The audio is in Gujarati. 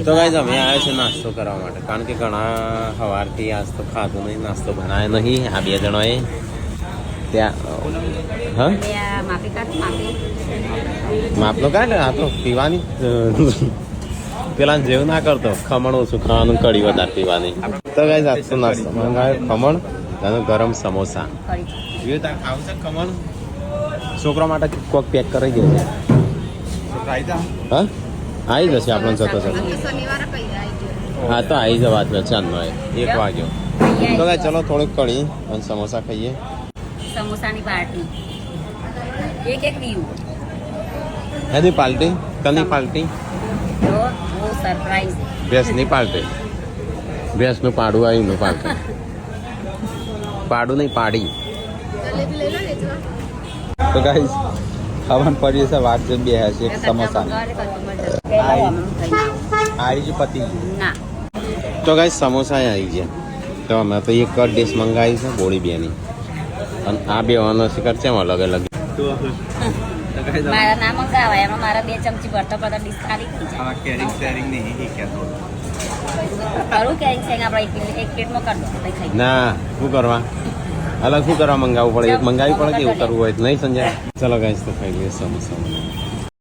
તો ગાઈઝ અમે આવ્યા છે નાસ્તો કરવા માટે, કારણ કે ઘણા સવારથી આજ તો ખાધું નહીં, નાસ્તો બનાવ્યો નહીં. આ બે જણાએ ત્યાં હા માપનો કાઢે, આ તો પીવાની પેલા જેવું ના કરતો, ખમણ ઓછું ખાવાનું, કઢી વધારે પીવાની. તો ગાઈઝ આજ તો નાસ્તો મંગાવ્યો ખમણ અને ગરમ સમોસા. ખાવું છે ખમણ? છોકરા માટે કોક પેક કરી દે. હા આવી જશે આપણને જતો જતો. હા તો આવી જવા છે ચાંદનો 1 વાગ્યો. તો ભાઈ ચલો થોડુંક કઢી અને સમોસા ખાઈએ. સમોસાની પાર્ટી એક દીવું હેદી પાર્ટી કની પાર્ટી સરપ્રાઈઝ ભેંસની પાર્ટી. ભેંસનું પાડું આવ્યું નું પાર્ટી. પાડું નહીં પાડી. તો ગાઈસ ખાવાનું પડ્યું છે, વાત જોઈને બે છે એક સમોસા આવી જ પતિ. તો ગાઈસ સમોસા આવી ગયા. તો અમે તો એક ડિશ મંગાવી છે બોળી બેની, અને આ બે વાનો શિકાર છે અલગ અલગ. મારા ના મંગાવાય, એમાં મારા 2 ચમચી ભરતા ભરતા ડીશ ખાલી થઈ જાય. આમાં કેરિંગ શેરિંગ નહીં કરું કેરિંગ શેરિંગ આપણે એક પ્લેટમાં કરી દો ખાઈ. ના શું કરવા અલગ શું કરવા મંગાવવું પડે? એક મંગાવી પડે કે એવું કરવું હોય તો નહીં સમજાય. ચલો ગાઈસ તો ખાઈ લઈએ સમોસા.